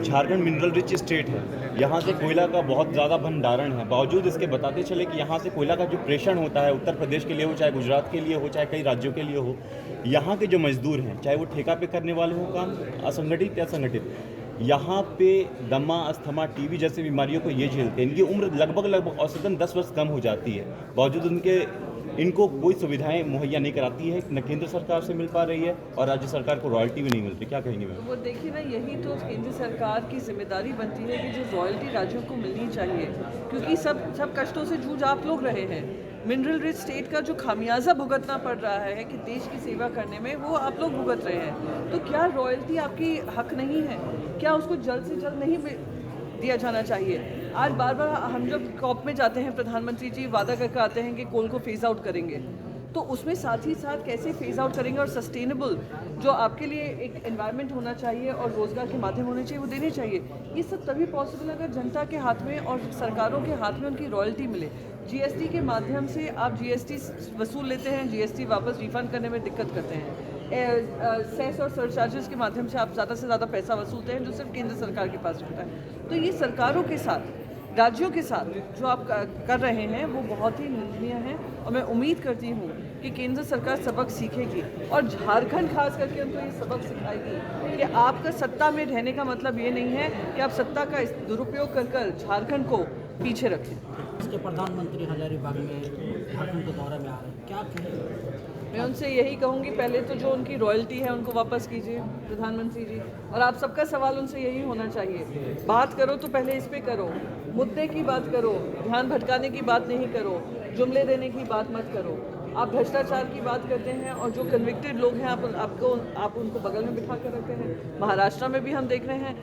Jharkhand mineral rich state है। यहाँ से कोयला का बहुत ज़्यादा भंडारण है। बावजूद इसके बताते चले कि यहाँ से कोयला का जो प्रेषण होता है, उत्तर प्रदेश के लिए हो, चाहे गुजरात के लिए हो, चाहे कई राज्यों के लिए हो, यहाँ के जो मजदूर हैं, चाहे वो ठेका पे करने वाले हो काम, असंगठित या संगठित, यहाँ पे दमा, अस्थमा, टीबी जैसी बीमारियों को ये झेलते हैं। इनकी उम्र लगभग औसतन 10 वर्ष कम हो जाती है। बावजूद इनको कोई सुविधाएं मुहैया नहीं कराती है, न केंद्र सरकार से मिल पा रही है और राज्य सरकार को रॉयल्टी भी नहीं मिल रही। क्या कहेंगे मैम? वो देखिए ना, यही तो केंद्र सरकार की जिम्मेदारी बनती है कि जो रॉयल्टी राज्यों को मिलनी चाहिए, क्योंकि सब कष्टों से जूझ आप लोग रहे हैं। मिनरल रिच स्टेट का जो खामियाजा भुगतना पड़ रहा है कि देश की सेवा करने में, वो आप लोग भुगत रहे हैं। तो क्या रॉयल्टी आपकी हक नहीं है? क्या उसको जल्द से जल्द नहीं दिया जाना चाहिए? आज बार बार हम जब कॉप में जाते हैं, प्रधानमंत्री जी वादा करके आते हैं कि कोल को फेज आउट करेंगे, तो उसमें साथ ही साथ कैसे फेज आउट करेंगे और सस्टेनेबल जो आपके लिए एक एनवायरनमेंट होना चाहिए और रोजगार के माध्यम होने चाहिए, वो देने चाहिए। ये सब तभी पॉसिबल अगर जनता के हाथ में और सरकारों के हाथ में उनकी रॉयल्टी मिले। जीएसटी के माध्यम से आप जीएसटी वसूल लेते हैं, जीएसटी वापस रिफंड करने में दिक्कत करते हैं। सेस और सरचार्जेस के माध्यम से आप ज़्यादा से ज़्यादा पैसा वसूलते हैं, जो सिर्फ केंद्र सरकार के पास होता है। तो ये सरकारों के साथ, राज्यों के साथ जो आप कर रहे हैं, वो बहुत ही निंदनीय है। और मैं उम्मीद करती हूँ कि केंद्र सरकार सबक सीखेगी और झारखंड खास करके उनको ये सबक सिखाएगी कि आपका सत्ता में रहने का मतलब ये नहीं है कि आप सत्ता का दुरुपयोग कर झारखंड को पीछे रखें। इसके प्रधानमंत्री हजारीबाग में झारखंड के दौरे में आ रहे हैं, क्या कहें? मैं उनसे यही कहूँगी, पहले तो जो उनकी रॉयल्टी है उनको वापस कीजिए प्रधानमंत्री जी। और आप सबका सवाल उनसे यही होना चाहिए, बात करो तो पहले इस पे करो, मुद्दे की बात करो, ध्यान भटकाने की बात नहीं करो, जुमले देने की बात मत करो। आप भ्रष्टाचार की बात करते हैं और जो कन्विक्टेड लोग हैं आप उनको बगल में बिठा कर रखते हैं। महाराष्ट्र में भी हम देख रहे हैं,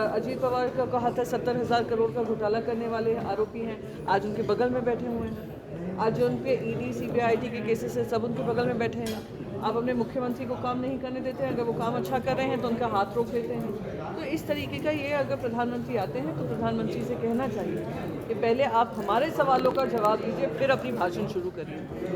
अजीत पवार का कहा था 70,000 करोड़ का घोटाला करने वाले आरोपी हैं, आज उनके बगल में बैठे हुए हैं। आज उन पे ईडी सीबीआई के केसेस है, सब उनके बगल में बैठे हैं। आप अपने मुख्यमंत्री को काम नहीं करने देते हैं, अगर वो काम अच्छा कर रहे हैं तो उनका हाथ रोक देते हैं। तो इस तरीके का ये अगर प्रधानमंत्री आते हैं तो प्रधानमंत्री से कहना चाहिए कि पहले आप हमारे सवालों का जवाब दीजिए, फिर अपनी भाषण शुरू करिए।